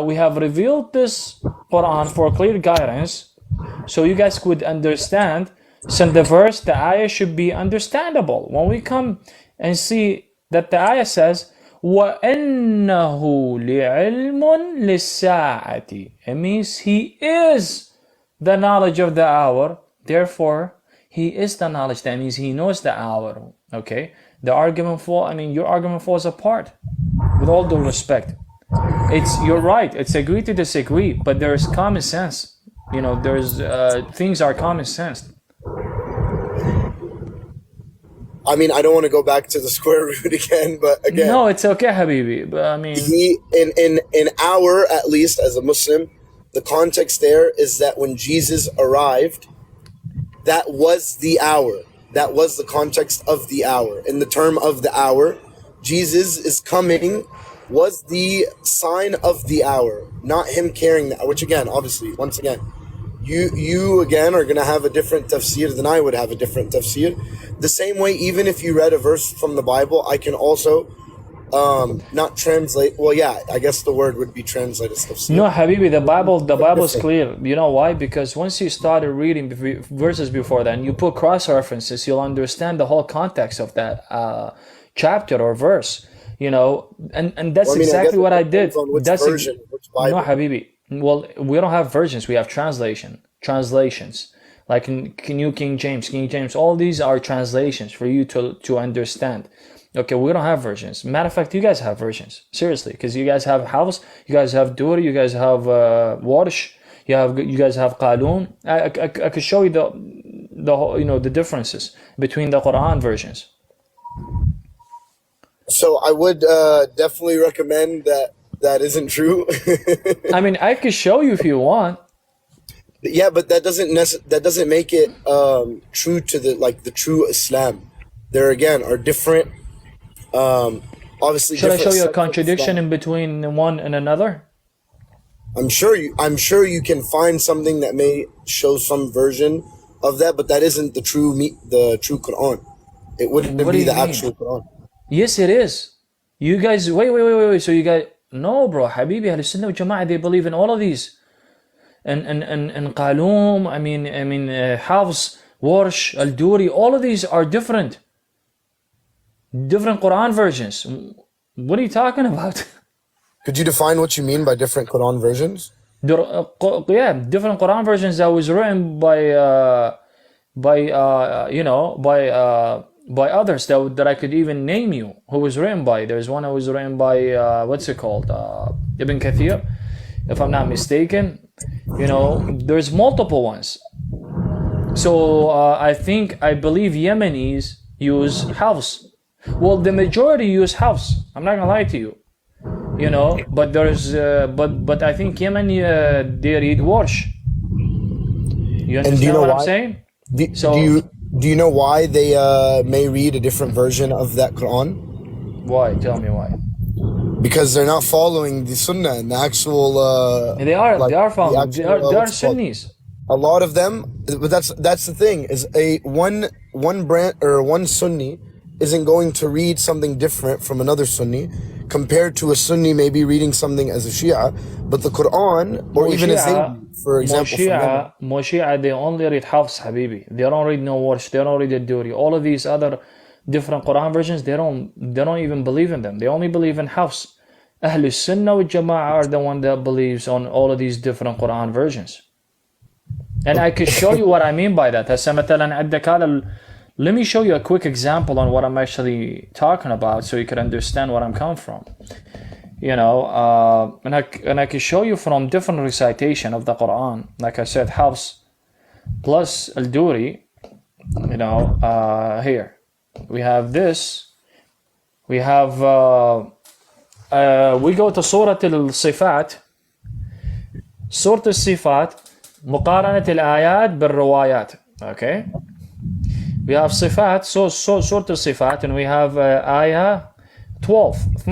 we have revealed this Quran for clear guidance, so you guys could understand. So the verse, the ayah should be understandable. When we come and see that the ayah says, وَإِنَّهُ لِعِلْمٌ لِلسَّاعَةِ, it means he is the knowledge of the hour. Therefore, he is the knowledge. That means he knows the hour. Okay? Your argument falls apart. With all due respect. You're right. It's agree to disagree, but there's common sense. There's things are common sense. I mean, I don't want to go back to the square root again, but again. No, it's okay, Habibi. But I mean, in our, at least as a Muslim, the context there is that when Jesus arrived, that was the hour. That was the context of the hour. In the term of the hour, Jesus is coming was the sign of the hour, not him carrying that. Which again, obviously, once again, you again are going to have a different tafsir than I would have a different tafsir. The same way, even if you read a verse from the Bible, I can also not translate. Well, yeah, I guess the word would be translated tafsir. No, Habibi, the Bible is clear. You know why? Because once you started reading verses before that, and you put cross references, you'll understand the whole context of that chapter or verse. And that's exactly what I did. That's version, which Bible? No, Habibi. Well, we don't have versions. We have translations. Like in New King James. All these are translations for you to understand. Okay, we don't have versions. Matter of fact, you guys have versions. Seriously, because you guys have House, you guys have Duri, you guys have Warsh, you guys have Qalun. I could show you the differences between the Quran versions. So I would definitely recommend that isn't true. I mean, I could show you if you want. Yeah, but that doesn't make it true to the true Islam. There again are different. Obviously, should I show you a contradiction in between one and another? I'm sure you can find something that may show some version of that, but that isn't the true Quran. It wouldn't be the actual Quran. Yes, it is. You guys, wait. So you guys, no, bro, Habibi, Ahl Sunnah wal Jama'ah, they believe in all of these. And Qalum, I mean, Hafs, Warsh, Al-Duri, all of these are different. Different Quran versions. What are you talking about? Could you define what you mean by different Quran versions? Yeah, different Quran versions that was written by others that I could even name you who was written by. There's one that was written by what's it called, Ibn Kathir, if I'm not mistaken. There's multiple ones. So I believe Yemenis use Hafs. Well, the majority use Hafs. I'm not gonna lie to you. But there's but I think Yemen they read Warsh. You understand what I'm saying? Do you know why they may read a different version of that Quran? Why? Tell me why. Because they're not following the Sunnah and the actual. They are following. They are Sunnis. A lot of them, but that's the thing. Is one brand or one Sunni isn't going to read something different from another Sunni, compared to a Sunni maybe reading something as a Shia, but the Quran or even as they, for example, Shia, they only read Hafs, Habibi. They don't read no Warsh. They don't read the Duri. All of these other different Quran versions, they don't even believe in them. They only believe in Hafs. Ahl Sunnah wal Jama'ah are the one that believes on all of these different Quran versions. And I can show you what I mean by that. Let me show you a quick example on what I'm actually talking about, so you can understand where I'm coming from. And I can show you from different recitation of the Quran. Like I said, Hafs plus Al-Duri. Here we have this. We have we go to Surah Al-Sifat. Surah Al-Sifat, مقارنة الآيات بالروايات. Okay. We have Sifat, so Surah Al-Sifat, and we have Ayah 12.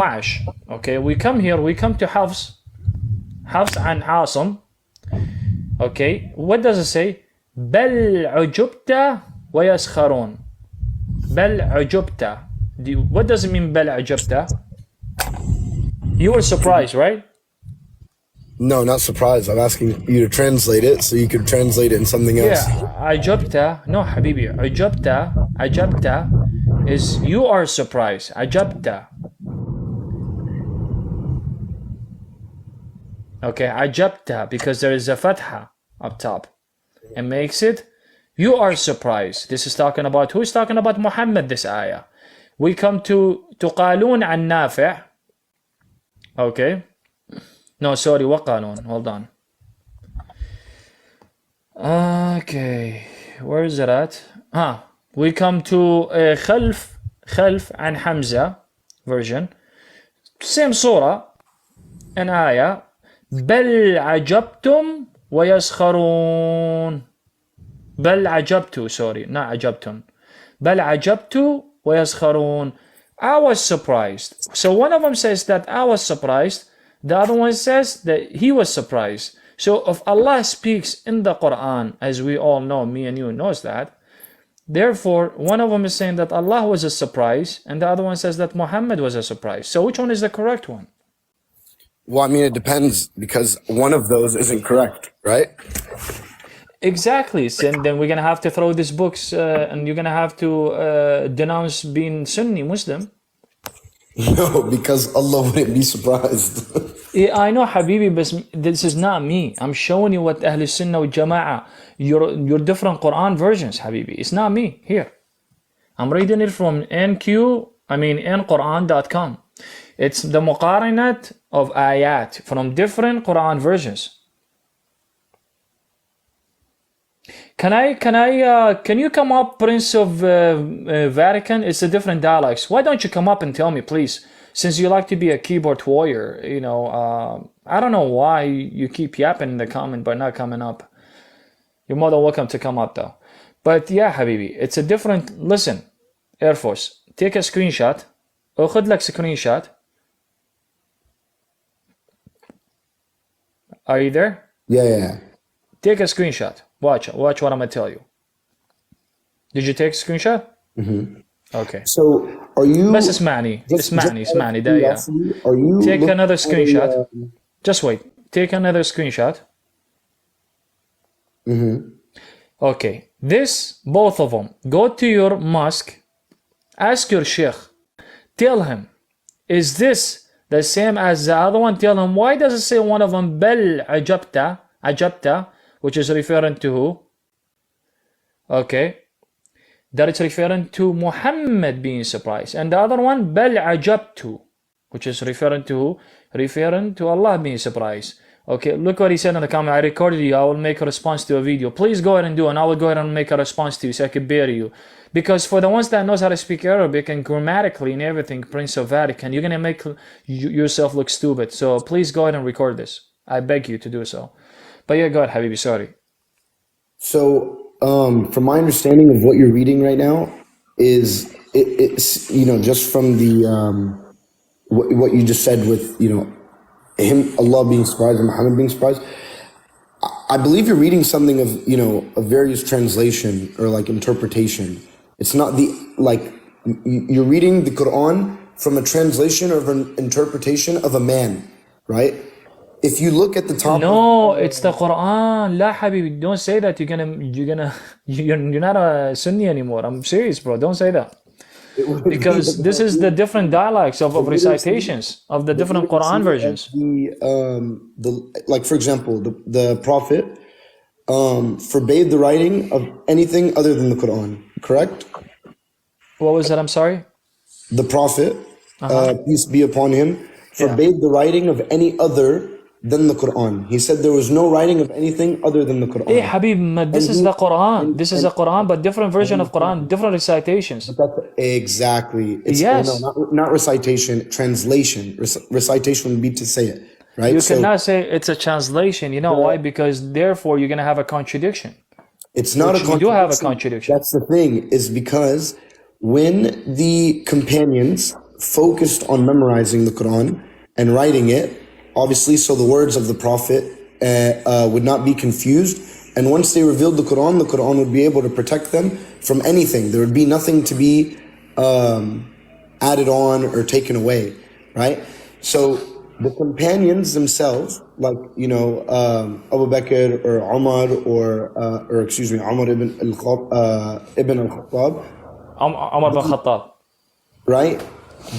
Okay, we come to Hafs and Asim. Okay, what does it say? بل عجبت ويسخرون. بل عجبت. What does it mean بل عجبت? You were surprised, right? No, not surprised. I'm asking you to translate it so you could translate it in something else. Yeah, عجبت. No, حبيبي. عجبت is you are surprised. عجبت. Okay, عجبت because there is a fatha up top. It makes it you are surprised. This is talking about who's talking about Muhammad, this ayah. We come to تقالون عن نافع. Okay. No, sorry, وقالون. Hold on. Okay. Where is it at? We come to خلف عن حمزة version. Same surah. An ayah. بل عجبتم ويسخرون. بل عجبت, sorry, not عجبتم. بل عجبت ويسخرون. I was surprised. So one of them says that I was surprised. The other one says that he was surprised. So if Allah speaks in the Quran, as we all know, me and you knows that, therefore one of them is saying that Allah was a surprise, and the other one says that Muhammad was a surprise. So which one is the correct one? Well, I mean, it depends because one of those isn't correct, right? Exactly. So then we're going to have to throw these books and you're going to have to denounce being Sunni Muslim. No, because Allah wouldn't be surprised. Yeah, I know, Habibi, but this is not me. I'm showing you what Ahl Sunnah wa Jama'ah, your different Quran versions, Habibi. It's not me. Here. I'm reading it from nquran.com. It's the muqarinat of ayat from different Quran versions. Can you come up, Prince of Vatican? It's a different dialects. Why don't you come up and tell me, please? Since you like to be a keyboard warrior, you know, I don't know why you keep yapping in the comment but not coming up. You're more than welcome to come up though. But yeah, Habibi, it's a different. Listen, Air Force, take a screenshot. خد لك screenshot. Are you there? Yeah. Take a screenshot. Watch what I'm gonna tell you. Did you take a screenshot? Mm-hmm. Okay. So are you? بس اسمعني. ده yeah. Are you? Take another screenshot. Just wait. Take another screenshot. Mm-hmm. Okay. This, both of them. Go to your mosque. Ask your sheikh. Tell him, is this the same as the other one? Tell him, why does it say one of them بل عجبت, which is referring to who? Okay. That it's referring to Muhammad being surprised. And the other one, بل عجبت, which is referring to who? Referring to Allah being surprised. Okay, look what he said in the comment. I recorded you. I will make a response to a video. Please go ahead and do it, and I will go ahead and make a response to you so I can bury you. Because for the ones that knows how to speak Arabic and grammatically and everything, Prince of Vatican, you're going to make yourself look stupid. So please go ahead and record this. I beg you to do so. But yeah, go ahead, Habibi. Sorry. So, from my understanding of what you're reading right now, is it's just from the what you just said with him, Allah being surprised and Muhammad being surprised. I believe you're reading something of a various translation or like interpretation. It's not you're reading the Quran from a translation or an interpretation of a man, right? If you look at the top. No, it's the Quran. La Habibi, don't say that. You're not a Sunni anymore. I'm serious, bro. Don't say that. Because this is the different dialects of recitations of the different Quran versions. Like for example, the Prophet forbade the writing of anything other than the Quran. Correct? What was that? I'm sorry. The Prophet, peace be upon him, forbade the writing of any other than the Quran. He said there was no writing of anything other than the Quran. Hey, Habib, this is the Quran. This is the Quran, but different version of Quran, different recitations. Exactly. Yes. No, not recitation, translation. Recitation would be to say it, right? You cannot say it's a translation. You know why? Because therefore you're going to have a contradiction. It's not a contradiction. You do have a contradiction. That's the thing, is because when the companions focused on memorizing the Quran and writing it, obviously, so the words of the Prophet would not be confused. And once they revealed the Quran would be able to protect them from anything. There would be nothing to be added on or taken away, right? So the companions themselves, like, Abu Bakr or Umar or excuse me, Umar ibn al-Khattab, Umar bin Khattab. right?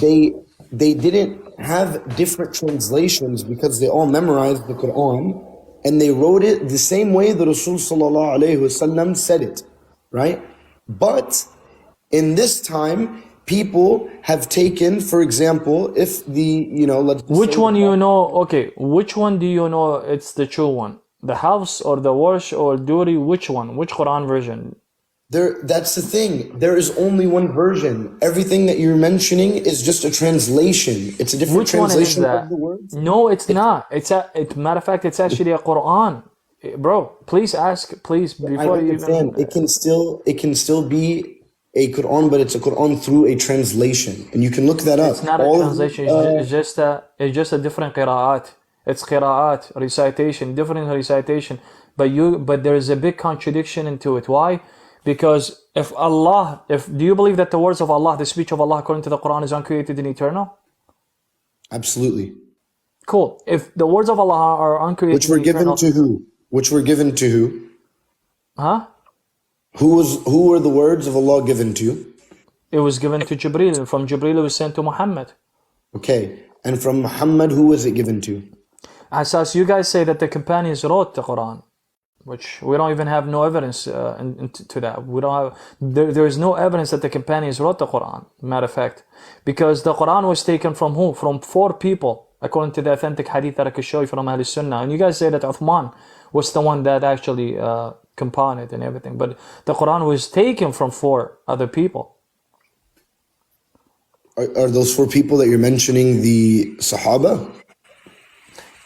They didn't have different translations because they all memorized the Quran and they wrote it the same way the Rasul sallallahu alaihi wasallam said it, right? But in this time, people have taken, for example, if let's Which one you know? Okay, which one do you know? It's the true one, the Hafs or the Warsh or Duri. Which one? Which Quran version? That's the thing. There is only one version. Everything that you're mentioning is just a translation. It's a different Which one is translation that? of the words. No, it's not. Matter of fact, it's actually a Quran. Bro, please ask, please, I before you understand. even. It can still be a Quran, but it's a Quran through a translation, and you can look that up. It's not a translation. It's just a different qira'at. It's qira'at, recitation, different recitation. But there is a big contradiction into it. Why? Because do you believe that the words of Allah, the speech of Allah according to the Quran is uncreated and eternal? Absolutely. Cool. If the words of Allah are uncreated Which were given to who? Which were given to who? Huh? Who were the words of Allah given to? It was given to Jibreel, and from Jibreel it was sent to Muhammad. Okay. And from Muhammad, who was it given to? As you guys say that the companions wrote the Quran, which we don't even have no evidence to that. We don't have. There is no evidence that the companions wrote the Quran. Matter of fact, because the Quran was taken from who? From 4 people, according to the authentic hadith that I could show you from Ahl Sunnah. And you guys say that Uthman was the one that actually compiled it and everything, but the Quran was taken from 4 other people. Are those 4 people that you're mentioning the Sahaba?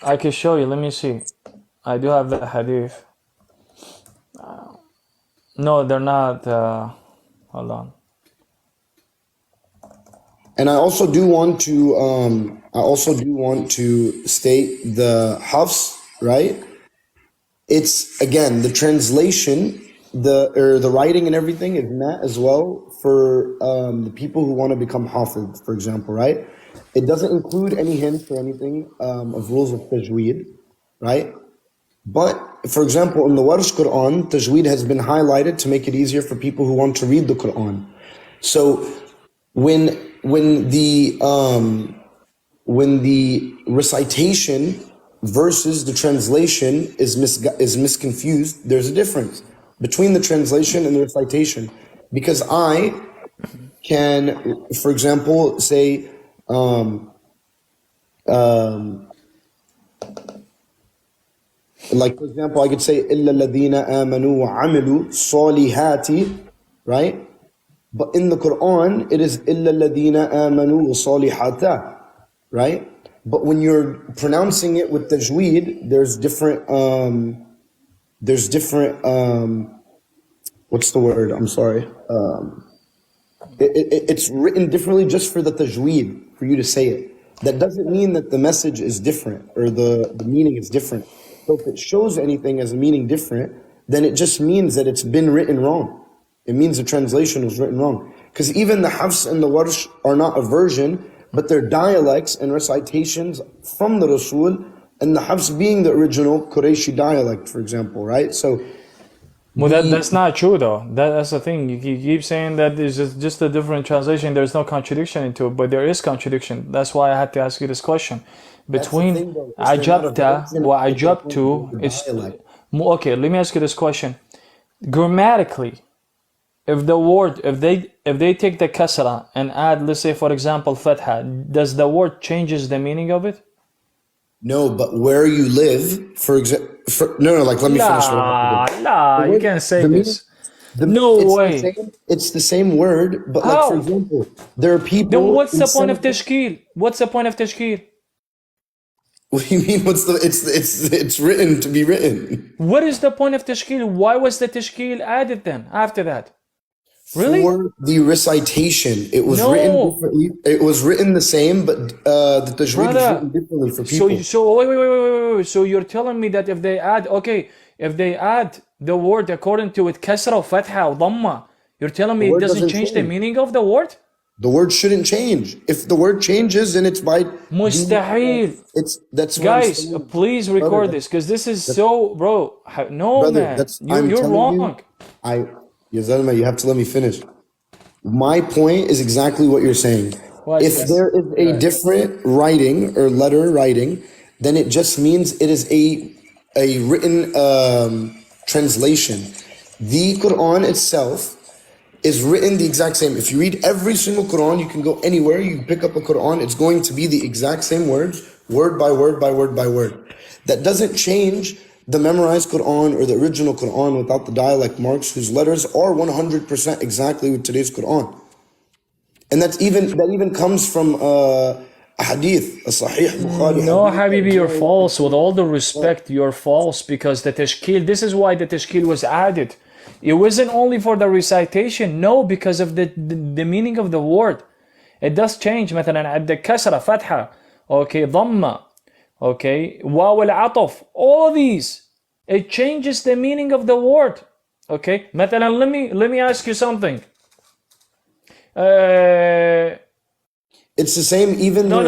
I can show you. Let me see. I do have the hadith. No, they're not. Hold on. And I also do want to state the Hafs, right? It's again the translation, the writing and everything is not as well for the people who want to become Hafiz, for example, right? It doesn't include any hint or anything of rules of tajweed, right? But, for example, in the Warsh Quran, tajweed has been highlighted to make it easier for people who want to read the Quran. So, when the recitation versus the translation is misconfused, there's a difference between the translation and the recitation. Because I can, for example, say, like, for example, I could say, إِلَّا الَّذِينَ آمَنُوا وَعَمِلُوا الصَّالِحَاتِ, right? But in the Quran, it is إِلَّا الَّذِينَ آمَنُوا وَصَالِحَاتَ, right? But when you're pronouncing it with tajweed, there's different, what's the word? I'm sorry. It's written differently just for the tajweed, for you to say it. That doesn't mean that the message is different or the meaning is different. So if it shows anything as a meaning different, then it just means that it's been written wrong. It means the translation was written wrong. Because even the Hafs and the Warsh are not a version, but they're dialects and recitations from the Rasul, and the Hafs being the original Qurayshi dialect, for example, right? So, well, that's not true though. That's the thing. You keep saying that it's just a different translation. There's no contradiction into it, but there is contradiction. That's why I had to ask you this question. Between Ajabta, what Ajabtu is okay. Let me ask you this question. Grammatically, if they take the kasra and add, let's say for example, fatha, does the word changes the meaning of it? No, but where you live, for example, like let me finish. You can't say this. No way. It's the same word, but like for example, there are people. Then what's the point of tashkil? What's the point of tashkil? What do you mean? It's written to be written. What is the point of tashkil? Why was the tashkil added then after that? Really? For the recitation, it was written differently. It was written the same, but the tajweed was written differently for people. So wait. So you're telling me that if they add the word according to it, kasra, fatha, or dhamma, you're telling me it doesn't change the meaning of the word? The word shouldn't change. If the word changes, then it's by مستحيل. that's what Guys, I'm saying. please record this because this is so, bro. No, Brother, man, I'm you're telling wrong. you, Yazalma, you have to let me finish. My point is exactly what you're saying. If there is a different writing or letter writing, then it just means it is a written translation. The Quran itself is written the exact same. If you read every single Quran, you can go anywhere, you pick up a Quran, it's going to be the exact same words, word by word by word by word. That doesn't change the memorized Quran or the original Quran without the dialect marks, whose letters are 100% exactly with today's Quran. And that even comes from a hadith, a Sahih Bukhari No, hadith. Habibi, you're false. With all the respect, you're false because the tashkil, this is why the tashkil was added. It wasn't only for the recitation, no, because of the meaning of the word. It does change. مثلا عند كسرة فتحة, okay, ضمة, okay, واو العطف, all these, it changes the meaning of the word. Okay, مثلا let me ask you something. It's the same. Even No.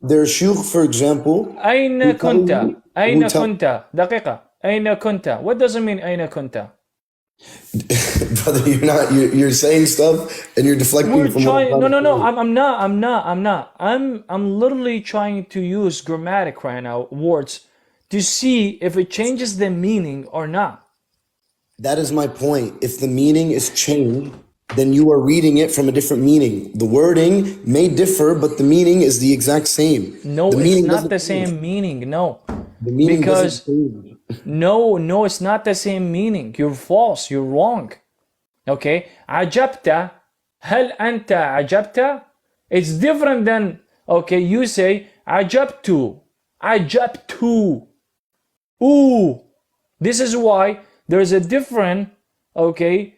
their shuyukh, for example. أين كنت؟ أين كنت؟ دقيقة. أين كنت؟ What does it mean أين كنت? Brother, you're saying stuff and you're deflecting from trying, no. I'm not. I'm literally trying to use grammatic right now, words, to see if it changes the meaning or not. That is my point. If the meaning is changed, then you are reading it from a different meaning. The wording may differ, but the meaning is the exact same. No, it's not the same meaning. No, the meaning because doesn't change. no, it's not the same meaning. You're false. You're wrong. Okay, عجبت, هل أنت عجبت? It's different than, okay, you say عجبت. Ooh. This is why there's a different, okay,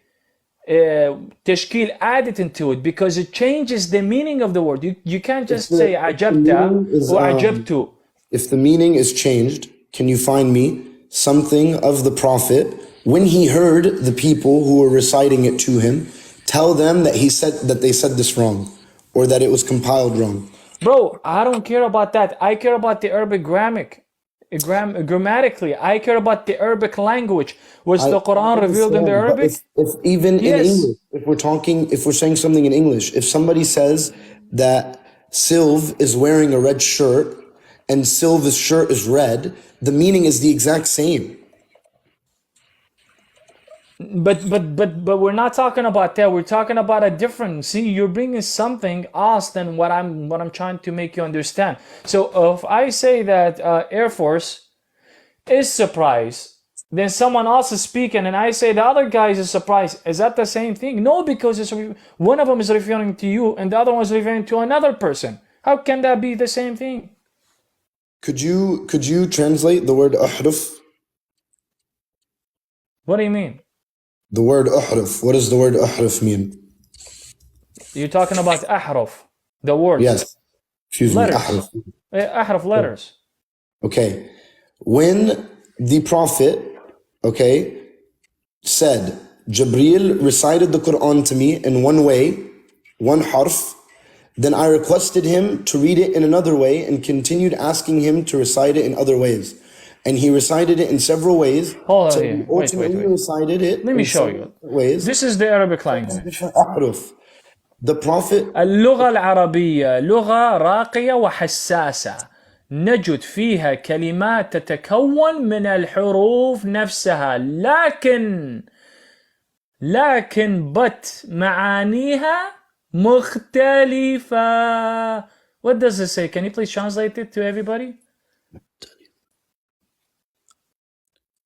tashkil added into it, because it changes the meaning of the word. You can't just say عجبت or عجبت. If the meaning is changed, can you find me something of the Prophet when he heard the people who were reciting it to him tell them that they said this wrong or that it was compiled wrong? Bro, I don't care about that. I care about the Arabic grammatically. I care about the Arabic language. Was the Quran revealed in the Arabic? If even in English, if we're saying something in English, if somebody says that Sylv is wearing a red shirt and Sylv's shirt is red, the meaning is the exact same. But we're not talking about that. We're talking about a different. See, you're bringing something else than what I'm trying to make you understand. So if I say that Air Force is surprised, then someone else is speaking, and I say the other guy is surprised. Is that the same thing? No, because one of them is referring to you, and the other one is referring to another person. How can that be the same thing? Could you translate the word ahruf? What do you mean? The word ahruf. What does the word ahruf mean? You're talking about ahruf, the words. Yes. Excuse letters. me. Ahruf. Ahruf, letters. Okay. When the Prophet, okay, said, Jibreel recited the Quran to me in one way, one harf, then I requested him to read it in another way and continued asking him to recite it in other ways. And he recited it in several ways. Hold on here. Wait. Recited it. Let me show you. Ways. This is the Arabic language. The Prophet. اللغة العربية لغة راقية وحساسة. نجد فيها كلمات تتكون من الحروف نفسها، لكن معانيها مختلفة. What does it say? Can you please translate it to everybody?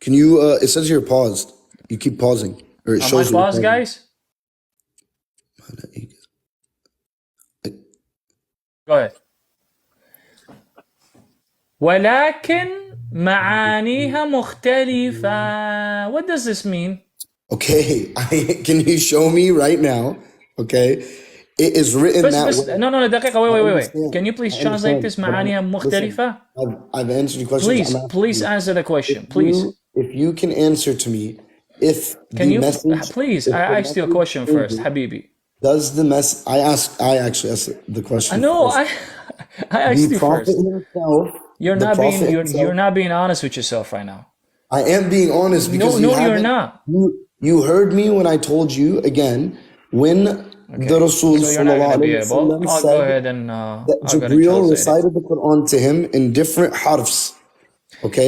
Can you, it says you're paused. You keep pausing. Or it shows Am I paused, guys? Go ahead. ولكن معانيها مختلفة. What does this mean? Okay, can you show me right now? Okay, it is written that way. No, دقيقة, wait. Can you please translate this معانيها مختلفة? I've answered your question. Please answer the question, please. If you can answer to me, if can you please? I asked you a question first, Habibi. Does the mess? I actually asked the question No, first. I asked The you prophet first. himself. You're The not being prophet you're himself. not being honest with yourself right now. I am being honest No, because you no, you're haven't. not. You heard me when I told you again when the Okay, Rasul so you're not sallallahu gonna be alaihi able. wasallam I'll go said ahead and that I'll go and Jibreel translate it. recited the Quran to him in different harfs.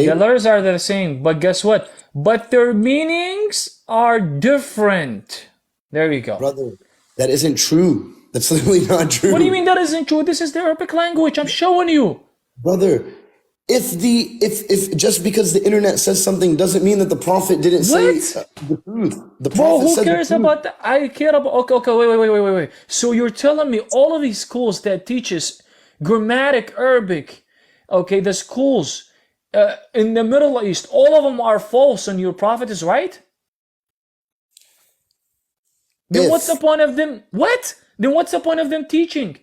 The Okay, letters are the same, but guess what? But their meanings are different. There you go. brother, that isn't true. That's literally not What do you true, mean that isn't true? This is the Arabic language. I'm showing you. brother. If just because the internet says something doesn't mean that the prophet didn't say What? the truth. The Bro, prophet who said the cares truth. about that? I care about. Okay, okay, wait. So you're telling me all of these schools that teaches grammatic Arabic, okay, the schools in the Middle East, all of them are false, and your prophet is right? Then what's the If point of them? What? Then what's the point of them teaching?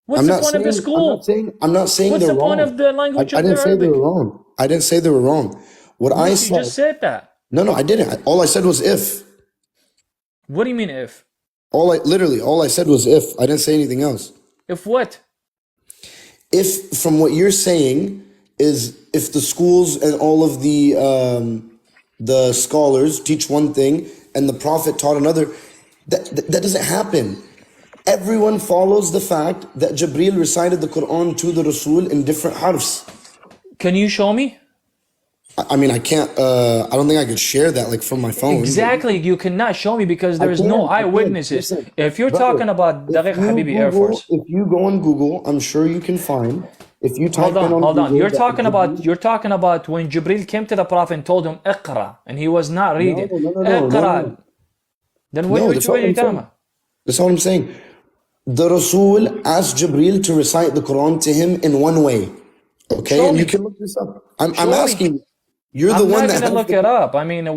What's I'm the not point of the saying I'm not school? saying I'm not saying What's they're the point wrong. of the language I of the didn't say they were Arabic? wrong. I didn't say they were wrong. What I Yes, you said, just said that. no, I didn't. All I said was if. What do you mean if? All I said was if. I didn't say anything else. If what? If from what you're saying is if the schools and all of the scholars teach one thing and the prophet taught another, that doesn't happen. Everyone follows the fact that Jibreel recited the Quran to the Rasul in different harfs. Can you show me? I mean, I can't. I don't think I could share that like from my phone. Exactly, you cannot show me because I there is can. no I can. eyewitnesses. Listen, If you're brother. talking about If Daqiq you Habibi Air Google, Force, if you go on Google, I'm sure you can find. If you type in on hold on. Google, You're that talking about Jibreel- when Jibril came to the Prophet and told him Iqra, and he was not reading. No. Iqra. Then what No, are that's you not what I'm talking saying. about? That's not what I'm saying. The Rasul asked Jibreel to recite the Quran to him in one way. Okay, Show and you me. can look this up. I'm Show me. asking you. You're the I'm one not that gonna has look the. it up. I mean,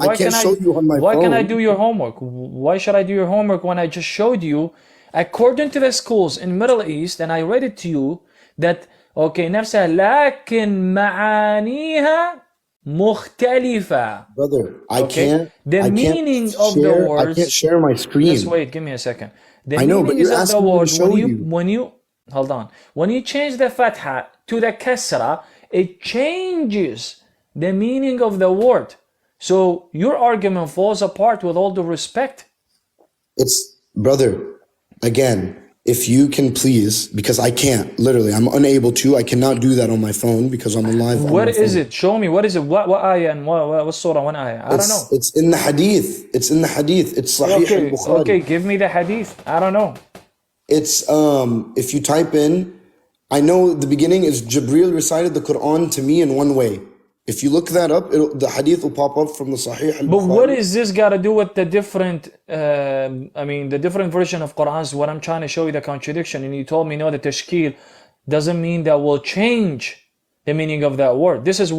I can't show you on my why can I phone. do your homework? Why should I do your homework when I just showed you, according to the schools in Middle East, and I read it to you that okay, نفسها لكن معانيها مختلفة. Brother, Okay, the I can't meaning of the share. I can't words. share my Just screen. wait, give me a second. The I know, but meanings you're of the asking me to word show you. when you hold on, when you change the fatha to the kasra, it changes the meaning of the word. So your argument falls apart with all due respect. It's brother. Again, if you can please, because I can't. Literally, I'm unable to. I cannot do that on my phone because I'm alive on What my is phone. it? Show me. What is it? What ayah and what surah? What ayah? I don't know. It's in the hadith. It's in the hadith. It's Sahih Okay, al-Bukhari. okay. Give me the hadith. I don't know. It's if you type in, I know the beginning is Jibreel recited the Quran to me in one way. If you look that up, the hadith will pop up from the Sahih But what al-Bukhari. is this got to do with the different? The different version of Quran is what I'm trying to show you the contradiction. And you told me no, the tashkil doesn't mean that will change the meaning of that word. This is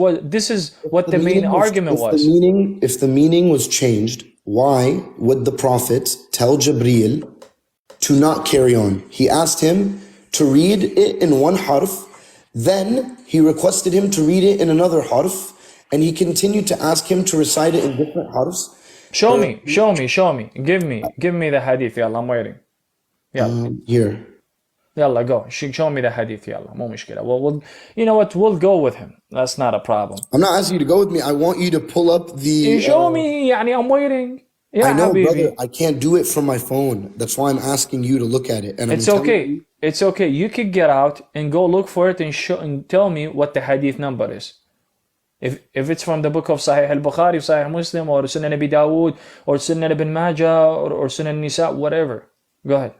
what the main argument was. If the meaning was changed, why would the Prophet tell Jibreel to not carry on? He asked him to read it in one harf, then he requested him to read it in another harf, and he continued to ask him to recite it in different harfs. Show me. Give me the hadith. Yalla, I'm waiting. Yalla. Here. Yalla, go. Show me the hadith. Yalla, مو مشكلة. We'll, you know what? We'll go with him. That's not a problem. I'm not asking you to go with me. I want you to pull up the. Show me. يعني I'm waiting. Yeah, I know, حبيبي. brother. I can't do it from my phone. That's why I'm asking you to look at it. And It's I'm telling okay. you- It's okay. You could get out and go look for it and tell me what the hadith number is. If it's from the book of Sahih al-Bukhari, Sahih Muslim, or Sunan Abi Dawood, or Sunan Ibn Majah, or Sunan Nisa, whatever. Go ahead.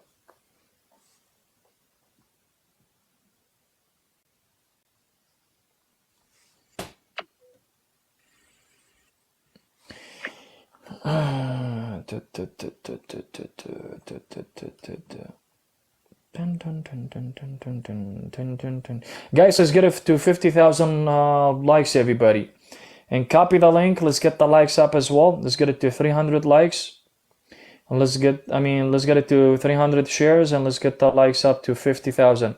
Guys, let's get it to 50,000 likes, everybody. And copy the link. Let's get the likes up as well. Let's get it to 300 likes. And let's get it to 300 shares, and let's get the likes up to 50,000.